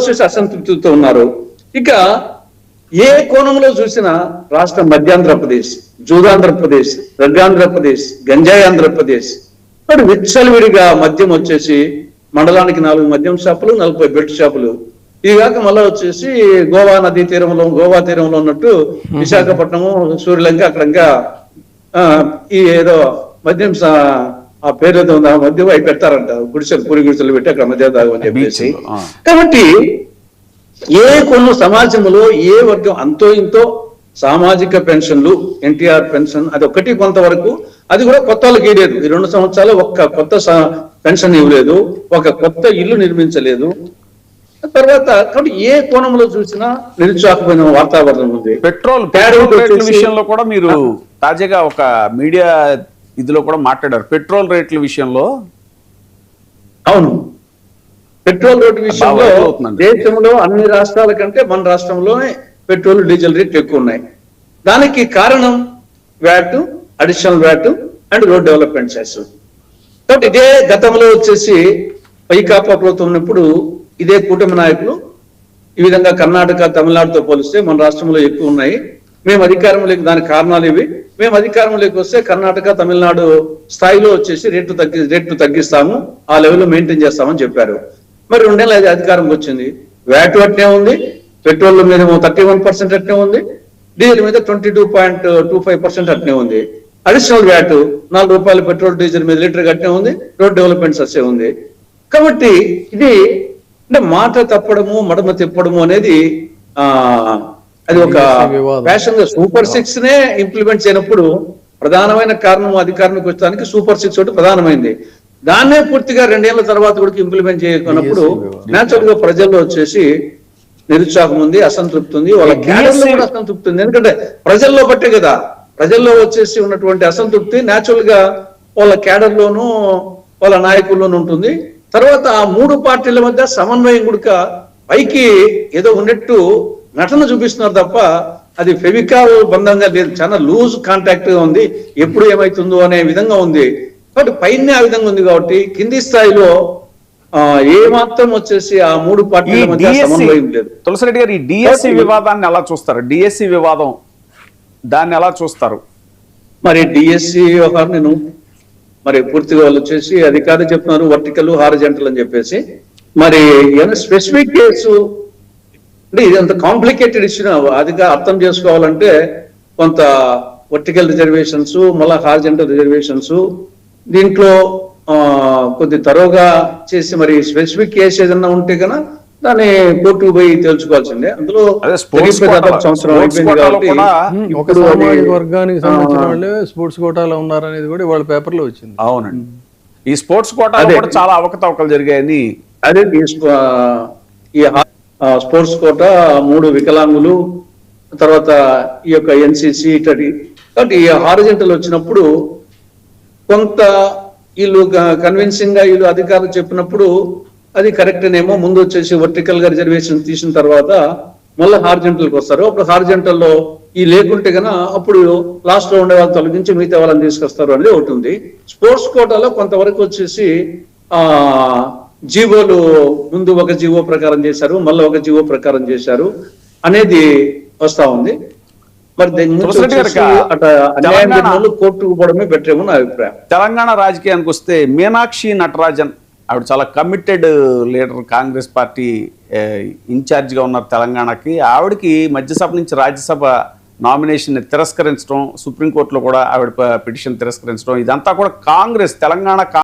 వచ్చేసి అసంతృప్తితో ఉన్నారు. ఇక ఏ కోణంలో చూసినా రాష్ట్రం మధ్యాంధ్రప్రదేశ్, జూదాంధ్రప్రదేశ్, రగ్గాంధ్రప్రదేశ్, గంజాయి ఆంధ్రప్రదేశ్, మరి విచ్చలవిడిగా మద్యం వచ్చేసి మండలానికి 4 మద్యం షాపులు, 40 బెల్ట్ షాపులు. ఇవి కాక మళ్ళీ వచ్చేసి గోవా నదీ తీరంలో, గోవా తీరంలో ఉన్నట్టు విశాఖపట్నము, సూర్యలంక అక్కడంగా ఈ ఏదో మద్యం ఆ పేరు ఏదో ఉంది, ఆ మద్యం అవి పెడతారంట, గుడిసెలు, పూరి గుడిసెలు పెట్టి అక్కడ మద్యం తాగమని చెప్పేసి. కాబట్టి ఏ కొన్ని సమాజంలో ఏ వర్గం అంతో ఇంతో సామాజిక పెన్షన్లు, ఎన్టీఆర్ పెన్షన్ అది ఒకటి కొంతవరకు, అది కూడా కొత్త వాళ్ళకి ఇవ్వలేదు. ఈ 2 సంవత్సరాలు ఒక్క కొత్త పెన్షన్ ఇవ్వలేదు, ఒక కొత్త ఇల్లు నిర్మించలేదు. తర్వాత కాబట్టి ఏ కోణంలో చూసినా నిరుత్సాహమైన వాతావరణం ఉంది. పెట్రోల్ రేట్ల విషయంలో కూడా మీరు తాజాగా ఒక మీడియా ఇదిలో కూడా మాట్లాడారు. పెట్రోల్ రేట్ల విషయంలో. అవును, పెట్రోల్ రేటు విషయంలో దేశంలో అన్ని రాష్ట్రాల కంటే మన రాష్ట్రంలోనే పెట్రోల్, డీజిల్ రేట్లు ఎక్కువ ఉన్నాయి. దానికి కారణం VAT, additional VAT and road development cess. కాబట్టి ఇదే గతంలో వచ్చేసి వైకాపా ప్రభుత్వం ఉన్నప్పుడు ఇదే కూటమి నాయకులు ఈ విధంగా కర్ణాటక, తమిళనాడుతో పోలిస్తే మన రాష్ట్రంలో ఎక్కువ ఉన్నాయి, మేము అధికారంలోకి, దానికి కారణాలు ఇవి, మేము అధికారంలోకి వస్తే కర్ణాటక, తమిళనాడు స్థాయిలో వచ్చేసి రేట్లు తగ్గిస్తాము, ఆ లెవెల్లో మెయింటైన్ చేస్తామని చెప్పారు. మరి 2 నెలలు అధికారంకి వచ్చింది, వ్యాట్ అట్నే ఉంది, పెట్రోల్ మీద 31% అట్నే ఉంది, డీజిల్ మీద 22.25% అట్నే ఉంది, అడిషనల్ వ్యాట్ 4 రూపాయలు పెట్రోల్ డీజిల్ మీద లీటర్ అట్నే ఉంది, రోడ్ డెవలప్మెంట్ సస్సే ఉంది. కాబట్టి ఇది అంటే మాట తప్పడము, మడమ తిప్పడము అనేది అది ఒక ఫ్యాషన్ గా సూపర్ 6 నే ఇంప్లిమెంట్ చేయనప్పుడు ప్రధానమైన కారణం అధికారానికి వచ్చడానికి సూపర్ 6 ఒకటి ప్రధానమైంది. దాన్నే పూర్తిగా 2 ఏళ్ల తర్వాత కూడా ఇంప్లిమెంట్ చేయకున్నప్పుడు నేచురల్ గా ప్రజల్లో వచ్చేసి నిరుత్సాహం ఉంది, అసంతృప్తి ఉంది, వాళ్ళ క్యాడర్లో కూడా అసంతృప్తి ఉంది. ఎందుకంటే ప్రజల్లో బట్టే కదా, ప్రజల్లో వచ్చేసి ఉన్నటువంటి అసంతృప్తి నేచురల్ గా వాళ్ళ క్యాడర్లోనూ వాళ్ళ నాయకుల్లోనూ ఉంటుంది. తర్వాత ఆ 3 పార్టీల మధ్య సమన్వయం కూడా పైకి ఏదో ఉన్నట్టు నటన చూపిస్తున్నారు తప్ప అది ఫెవికాల్ బంధంగా లేదు, చాలా లూజ్ కాంటాక్ట్ గా ఉంది, ఎప్పుడు ఏమైతుందో అనే విధంగా ఉంది. కాబట్టి పైన ఆ విధంగా ఉంది కాబట్టి కింది స్థాయిలో ఏ మాత్రం వచ్చేసి ఆ 3 పార్టీల మధ్య సమన్వయం లేదు. తులసిరెడ్డి గారు, ఈ డిఎస్సి వివాదాన్ని ఎలా చూస్తారు? డిఎస్సి వివాదం దాన్ని ఎలా చూస్తారు? మరి డిఎస్సి వ్యవహారం నేను మరి పూర్తిగా వాళ్ళు వచ్చేసి అధికారులు చెప్తున్నారు వర్టికల్, హారిజంటల్ అని చెప్పేసి. మరి ఏమైనా స్పెసిఫిక్ కేసు అంటే ఇది అంత కాంప్లికేటెడ్ ఇష్యూ, అదిగా అర్థం చేసుకోవాలంటే కొంత వర్టికల్ రిజర్వేషన్స్, మళ్ళా హారిజంటల్ రిజర్వేషన్స్, దీంట్లో కొద్ది తరోగా చేసి మరి స్పెసిఫిక్ కేసు ఏదన్నా ఉంటే కన్నా దాన్ని కోర్టుకు పోయి తెలుసుకోవాల్సిందే. అందులో సంవత్సరం అయిపోయింది కాబట్టి ఒక సామాజిక వర్గానికి సంబంధించిన వాళ్ళే స్పోర్ట్స్ కోటాలో ఉన్నారనేది కూడా వాళ్ళ పేపర్ లో వచ్చింది. అవునండి, ఈ స్పోర్ట్స్ కోటాలో కూడా చాలా అవకతవకలు జరిగాయని. అదే ఈ స్పోర్ట్స్ కోటా 3 వికలాంగులు, తర్వాత ఈ యొక్క ఎన్సిసి ఇటది. కాబట్టి ఈ హారిజంటల్ వచ్చినప్పుడు కొంత వీళ్ళు కన్విన్సింగ్ గా వీళ్ళు అధికారులు చెప్పినప్పుడు అది కరెక్ట్ ఏమో, ముందు వచ్చేసి వర్టికల్ గా రిజర్వేషన్ తీసిన తర్వాత మళ్ళీ హారిజంటల్కి వస్తారు. అప్పుడు హారిజంటల్లో ఈ లేకుంటే కన్నా అప్పుడు లాస్ట్ లో ఉండే వాళ్ళు తొలగించి మిగతా వాళ్ళని తీసుకొస్తారు అనేది ఒకటి ఉంది. స్పోర్ట్స్ కోటాలో కొంతవరకు వచ్చేసి జీవోలు ముందు ఒక జీవో ప్రకారం చేశారు, మళ్ళీ ఒక జీవో ప్రకారం చేశారు అనేది వస్తా ఉంది. మరి కోర్టుకు పోవడమే బెటర్ ఏమో నా అభిప్రాయం. తెలంగాణ రాజకీయానికి వస్తే మీనాక్షి నటరాజన్ ఆవిడ చాలా కమిటెడ్ లీడర్, కాంగ్రెస్ పార్టీ ఇన్ఛార్జిగా ఉన్నారు తెలంగాణకి. ఆవిడకి మధ్యసభ నుంచి రాజ్యసభ నామినేషన్ తిరస్కరించడం, సుప్రీంకోర్టులో కూడా ఆవిడ పిటిషన్ తిరస్కరించడం, ఇదంతా కూడా కాంగ్రెస్ తెలంగాణ